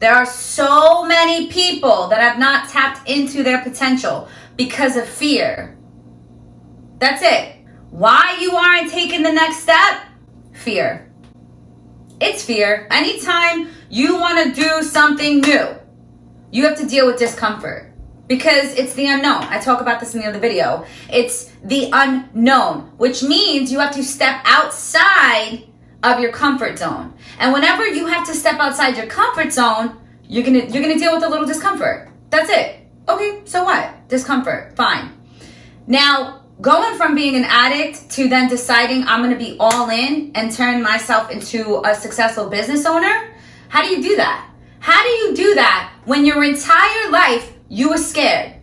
There are so many people that have not tapped into their potential because of fear. That's it. Why you aren't taking the next step? Fear. It's fear. Anytime you want to do something new, you have to deal with discomfort because it's the unknown. I talk about this in the other video. It's the unknown, which means you have to step outside of your comfort zone. And whenever you have to step outside your comfort zone, you're gonna deal with a little discomfort. That's it. Okay, so what? Discomfort, fine. Now, going from being an addict to then deciding I'm gonna be all in and turn myself into a successful business owner, how do you do that? How do you do that when your entire life you were scared?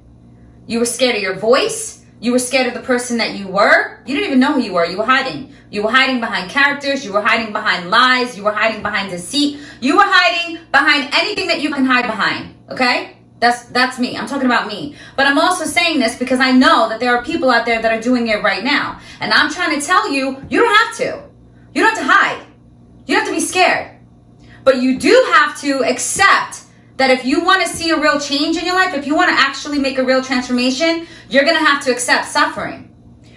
You were scared of your voice. You were scared of the person that you were. You didn't even know who you were. You were hiding. You were hiding behind characters. You were hiding behind lies. You were hiding behind deceit. You were hiding behind anything that you can hide behind. Okay? That's me. I'm talking about me. But I'm also saying this because I know that there are people out there that are doing it right now. And I'm trying to tell you, you don't have to. You don't have to hide. You don't have to be scared. But you do have to accept that if you want to see a real change in your life, if you want to actually make a real transformation, you're going to have to accept suffering.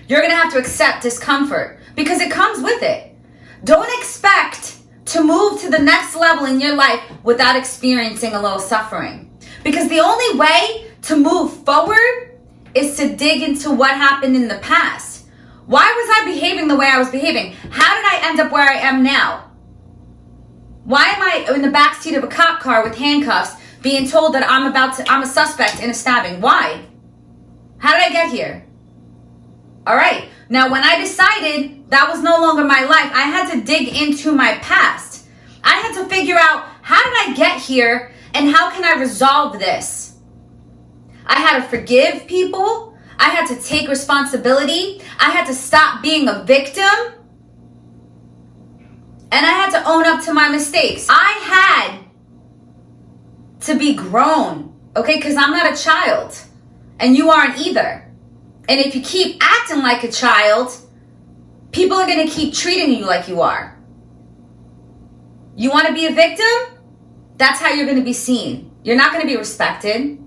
You're going to have to accept discomfort because it comes with it. Don't expect to move to the next level in your life without experiencing a little suffering. Because the only way to move forward is to dig into what happened in the past. Why was I behaving the way I was behaving? How did I end up where I am now? Why am I in the backseat of a cop car with handcuffs being told that I'm a suspect in a stabbing? Why? How did I get here? All right. Now, when I decided that was no longer my life, I had to dig into my past. I had to figure out, how did I get here and how can I resolve this? I had to forgive people. I had to take responsibility. I had to stop being a victim. And I had to own up to my mistakes. I had to be grown, okay? Because I'm not a child. And you aren't either. And if you keep acting like a child, people are going to keep treating you like you are. You want to be a victim? That's how you're going to be seen. You're not going to be respected.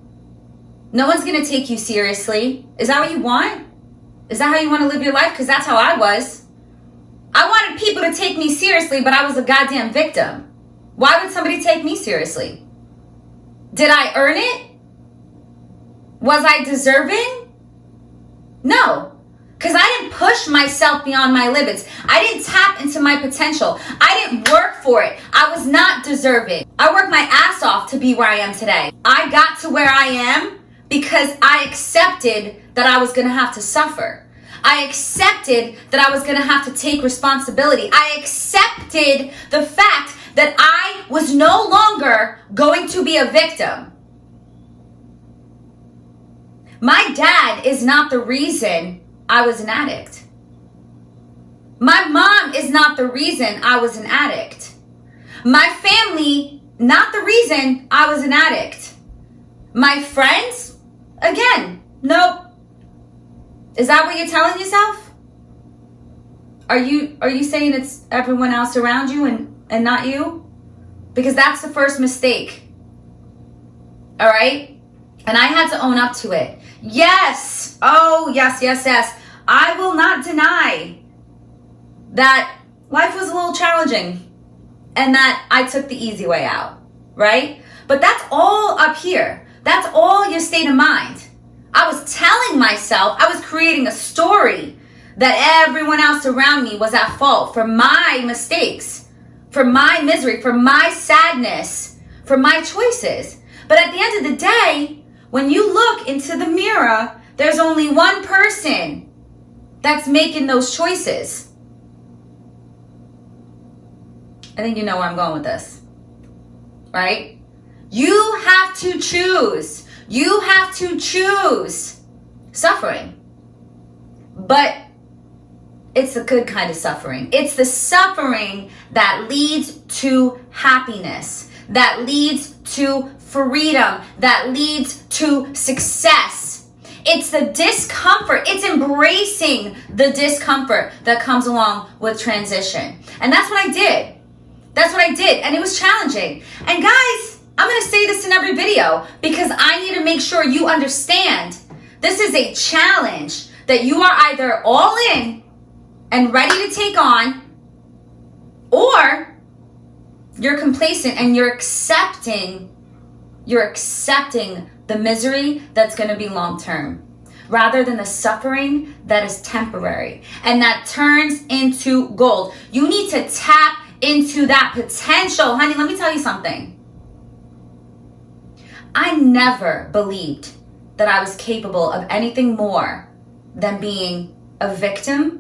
No one's going to take you seriously. Is that what you want? Is that how you want to live your life? Because that's how I was. I wanted people to take me seriously, but I was a goddamn victim. Why would somebody take me seriously? Did I earn it? Was I deserving? No, because I didn't push myself beyond my limits. I didn't tap into my potential. I didn't work for it. I was not deserving. I worked my ass off to be where I am today. I got to where I am because I accepted that I was going to have to suffer. I accepted that I was going to have to take responsibility. I accepted the fact that I was no longer going to be a victim. My dad is not the reason I was an addict. My mom is not the reason I was an addict. My family, not the reason I was an addict. My friends, again, nope. Is that what you're telling yourself? Are you saying it's everyone else around you and not you? Because that's the first mistake. All right? And I had to own up to it. Yes. Oh, yes. I will not deny that life was a little challenging and that I took the easy way out, right? But that's all up here. That's all your state of mind. I was telling myself, I was creating a story that everyone else around me was at fault for my mistakes, for my misery, for my sadness, for my choices. But at the end of the day, when you look into the mirror, there's only one person that's making those choices. I think you know where I'm going with this, right? You have to choose. You have to choose suffering. But it's the good kind of suffering. It's the suffering that leads to happiness, that leads to freedom, that leads to success. It's the discomfort. It's embracing the discomfort that comes along with transition. And that's what I did. That's what I did. And it was challenging. And guys, I'm this in every video because I need to make sure you understand this is a challenge that you are either all in and ready to take on, or you're complacent and you're accepting the misery that's going to be long term, rather than the suffering that is temporary and that turns into gold. You need to tap into that potential. Honey, let me tell you something. I never believed that I was capable of anything more than being a victim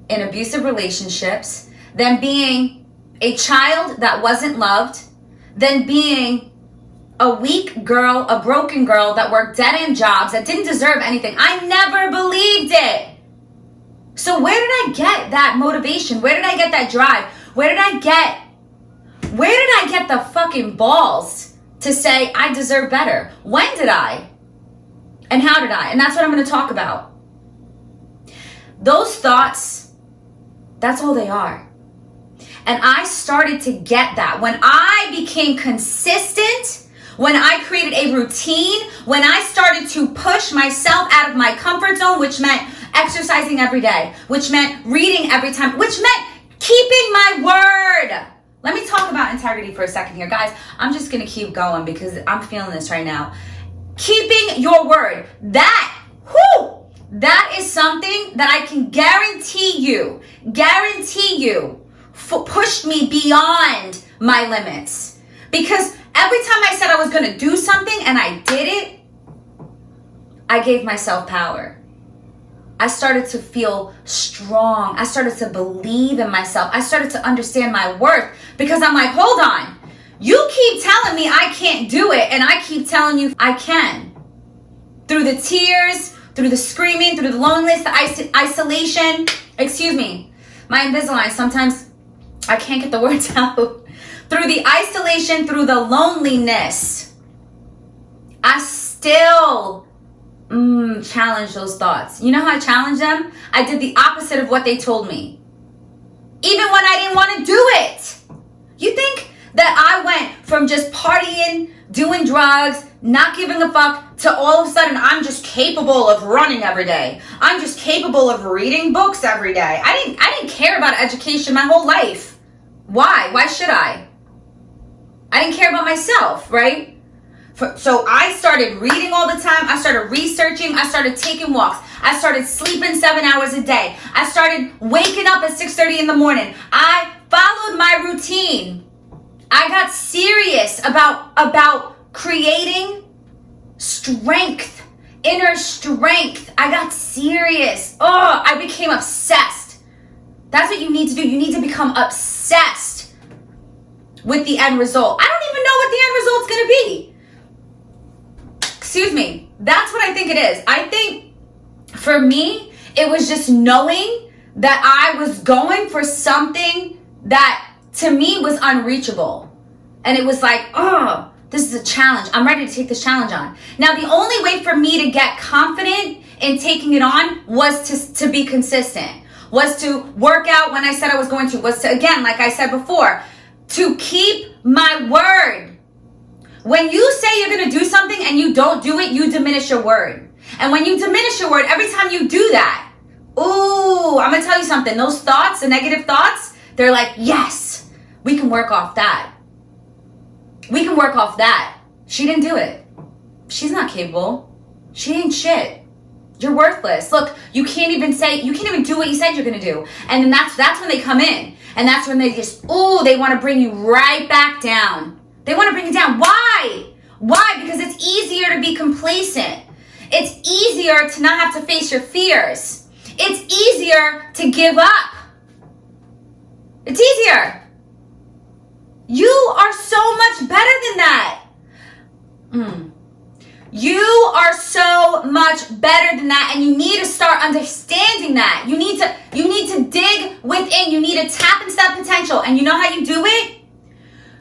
in abusive relationships, than being a child that wasn't loved, than being a weak girl, a broken girl that worked dead-end jobs, that didn't deserve anything. I never believed it. So where did I get that motivation? Where did I get that drive? Where did I get the fucking balls to say I deserve better? When did I? And how did I? And that's what I'm going to talk about. Those thoughts, that's all they are. And I started to get that when I became consistent, when I created a routine, when I started to push myself out of my comfort zone, which meant exercising every day, which meant reading every time, which meant keeping my word. Let me talk about integrity for a second here. Guys, I'm just going to keep going because I'm feeling this right now. Keeping your word. That is something that I can guarantee you, pushed me beyond my limits. Because every time I said I was going to do something and I did it, I gave myself power. I started to feel strong. I started to believe in myself. I started to understand my worth because I'm like, hold on. You keep telling me I can't do it, and I keep telling you I can. Through the tears, through the screaming, through the loneliness, the isolation. Excuse me. My Invisalign, sometimes I can't get the words out. Through the isolation, through the loneliness, I still challenge those thoughts. You know how I challenge them? I did the opposite of what they told me. Even when I didn't want to do it. You think that I went from just partying, doing drugs, not giving a fuck, to all of a sudden I'm just capable of running every day. I'm just capable of reading books every day. I didn't care about education my whole life. Why? Why should I? I didn't care about myself, right? So I started reading all the time. I started researching. I started taking walks. I started sleeping 7 hours a day. I started waking up at 6:30 in the morning. I followed my routine. I got serious about creating strength, inner strength. I got serious. Oh, I became obsessed. That's what you need to do. You need to become obsessed with the end result. I don't even know what the end result's going to be. Excuse me. That's what I think it is. I think for me, it was just knowing that I was going for something that to me was unreachable. And it was like, oh, this is a challenge. I'm ready to take this challenge on. Now, the only way for me to get confident in taking it on was to be consistent, was to work out when I said I was going to, was to, again, like I said before, to keep my word. When you say you're going to do something and you don't do it, you diminish your word. And when you diminish your word, every time you do that, ooh, I'm going to tell you something. Those thoughts, the negative thoughts, they're like, yes, we can work off that. We can work off that. She didn't do it. She's not capable. She ain't shit. You're worthless. Look, you can't even do what you said you're going to do. And then that's when they come in. And that's when they just, they want to bring you right back down. They want to bring you down. Why? Why? Because it's easier to be complacent. It's easier to not have to face your fears. It's easier to give up. It's easier. You are so much better than that. You are so much better than that, and you need to start understanding that. You need to dig within. You need to tap into that potential. And you know how you do it?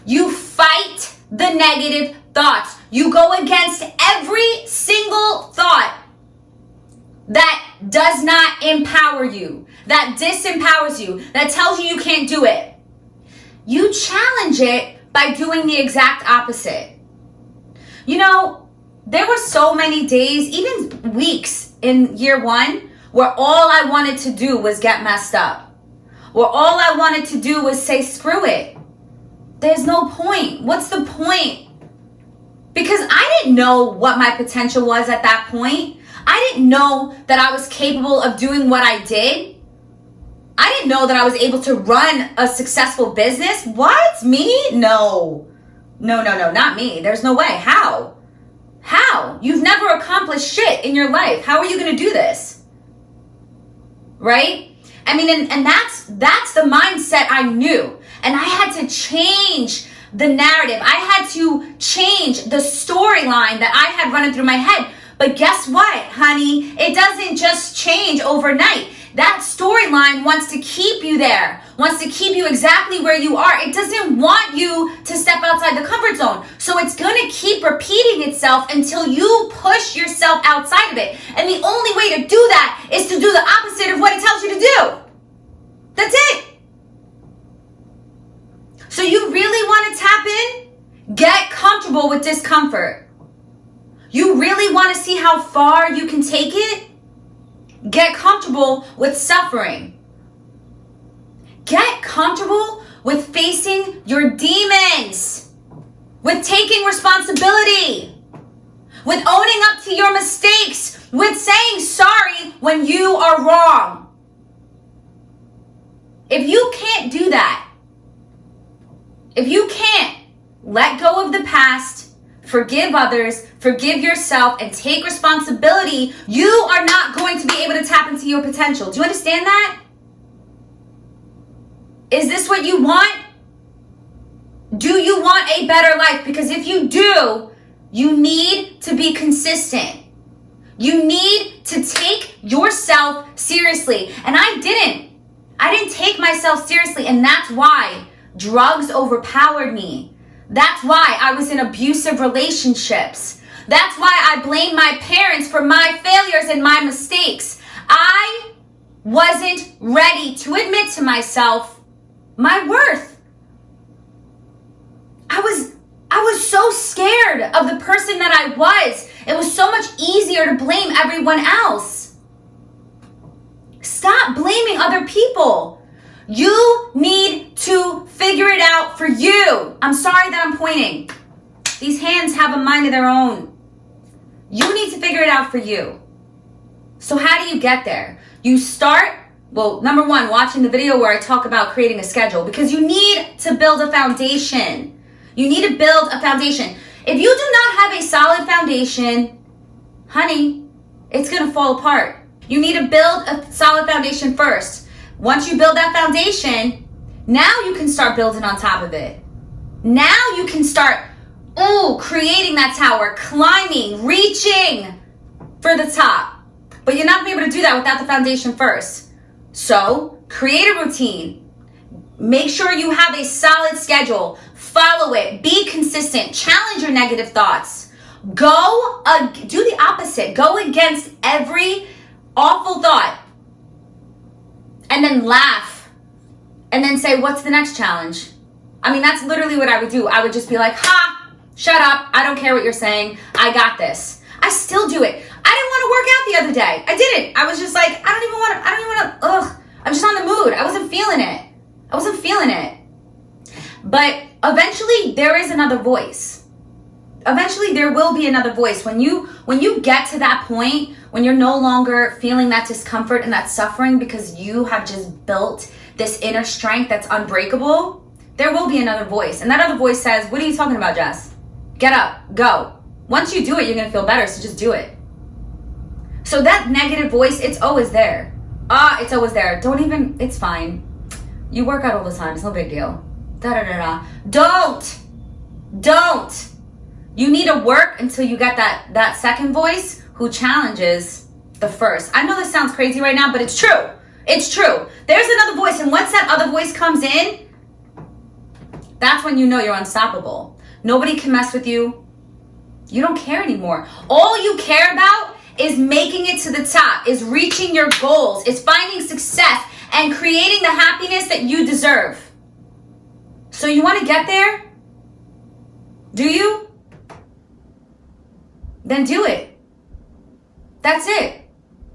You fight the negative thoughts. You go against every single thought that does not empower you, that disempowers you, that tells you you can't do it. You challenge it by doing the exact opposite. You know, there were so many days, even weeks in year one, where all I wanted to do was get messed up. Where all I wanted to do was say, screw it. There's no point. What's the point? Because I didn't know what my potential was at that point. I didn't know that I was capable of doing what I did. I didn't know that I was able to run a successful business. What? Me? No, not me. There's no way. How? You've never accomplished shit in your life. How are you going to do this? Right? I mean, and that's the mindset I knew. And I had to change the narrative. I had to change the storyline that I had running through my head. But guess what, honey? It doesn't just change overnight. That storyline wants to keep you there, wants to keep you exactly where you are. It doesn't want you to step outside the comfort zone. So it's going to keep repeating itself until you push yourself outside of it. And the only way to do that is to do the opposite of what it tells you to do. That's it. So you really want to tap in? Get comfortable with discomfort. You really want to see how far you can take it? Get comfortable with suffering. Get comfortable with facing your demons, with taking responsibility, with owning up to your mistakes, with saying sorry when you are wrong. If you can't do that, if you can't let go of the past, forgive others, forgive yourself, and take responsibility, you are not going to be able to tap into your potential. Do you understand that? Is this what you want? Do you want a better life? Because if you do, you need to be consistent. You need to take yourself seriously. And I didn't take myself seriously, and that's why drugs overpowered me. That's why I was in abusive relationships. That's why I blame my parents for my failures and my mistakes. I wasn't ready to admit to myself my worth. I was so scared of the person that I was. It was so much easier to blame everyone else. Stop blaming other people. You need to figure it out for you. I'm sorry that I'm pointing. These hands have a mind of their own. You need to figure it out for you. So how do you get there? You start, well, number one, watching the video where I talk about creating a schedule, because you need to build a foundation. You need to build a foundation. If you do not have a solid foundation, honey, it's going to fall apart. You need to build a solid foundation first. Once you build that foundation, now you can start building on top of it. Now you can start, creating that tower, climbing, reaching for the top. But you're not going to be able to do that without the foundation first. So create a routine. Make sure you have a solid schedule. Follow it. Be consistent. Challenge your negative thoughts. Do the opposite. Go against every awful thought. And then laugh. And then say, what's the next challenge? I mean, that's literally what I would do. I would just be like, shut up. I don't care what you're saying. I got this. I still do it. I didn't want to work out the other day. I didn't. I was just like, I don't even want to, I'm just on the mood. I wasn't feeling it. But eventually there is another voice. Eventually there will be another voice. When you get to that point, when you're no longer feeling that discomfort and that suffering because you have just built this inner strength that's unbreakable, there will be another voice. And that other voice says, what are you talking about, Jess? Get up, go. Once you do it, you're going to feel better, so just do it. So that negative voice, it's always there. It's always there. It's fine. You work out all the time, it's no big deal. Don't. You need to work until you get that second voice who challenges the first. I know this sounds crazy right now, but it's true. It's true. There's another voice, and once that other voice comes in, that's when you know you're unstoppable. Nobody can mess with you. You don't care anymore. All you care about is making it to the top, is reaching your goals, is finding success, and creating the happiness that you deserve. So you want to get there? Do you? then do it. That's it.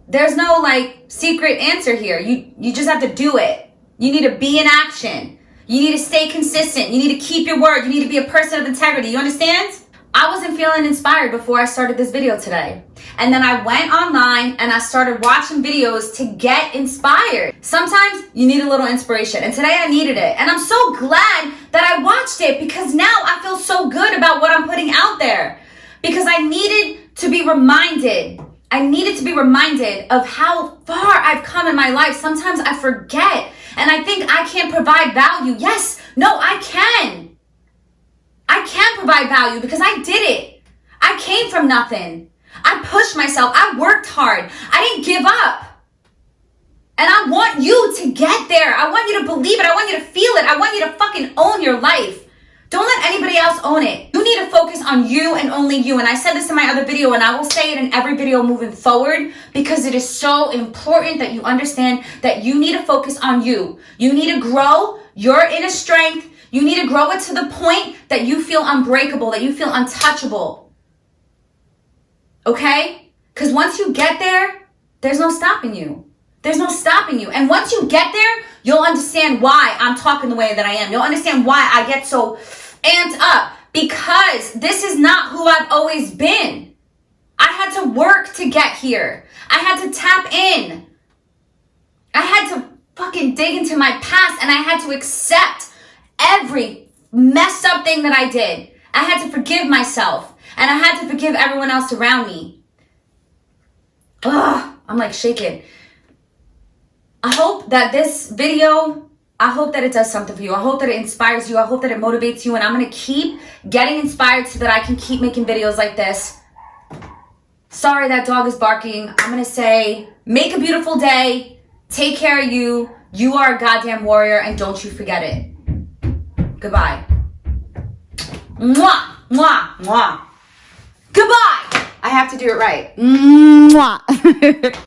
There's no like secret answer here. You just have to do it. You need to be in action. You need to stay consistent. You need to keep your word. You need to be a person of integrity. You understand? I wasn't feeling inspired before I started this video today. And then I went online and I started watching videos to get inspired. Sometimes you need a little inspiration. And today I needed it. And I'm so glad that I watched it because now I feel so good about what I'm putting out there. Because I needed to be reminded. I needed to be reminded of how far I've come in my life. Sometimes I forget. And I think I can't provide value. Yes, no, I can. I can provide value because I did it. I came from nothing. I pushed myself. I worked hard. I didn't give up. And I want you to get there. I want you to believe it. I want you to feel it. I want you to fucking own your life. Don't let anybody else own it. You need to focus on you and only you. And I said this in my other video, and I will say it in every video moving forward because it is so important that you understand that you need to focus on you. You need to grow your inner strength. You need to grow it to the point that you feel unbreakable, that you feel untouchable. Okay? Because once you get there, there's no stopping you. There's no stopping you. And once you get there, you'll understand why I'm talking the way that I am. You'll understand why I get so amped up. Because this is not who I've always been. I had to work to get here. I had to tap in. I had to fucking dig into my past, and I had to accept every messed up thing that I did. I had to forgive myself, and I had to forgive everyone else around me. Ugh, I'm like shaking. I hope that this video, I hope that it does something for you. I hope that it inspires you. I hope that it motivates you. And I'm going to keep getting inspired so that I can keep making videos like this. Sorry, that dog is barking. I'm going to say, make a beautiful day. Take care of you. You are a goddamn warrior, and don't you forget it. Goodbye. Mwah, mwah, mwah. Goodbye. I have to do it right. Mwah.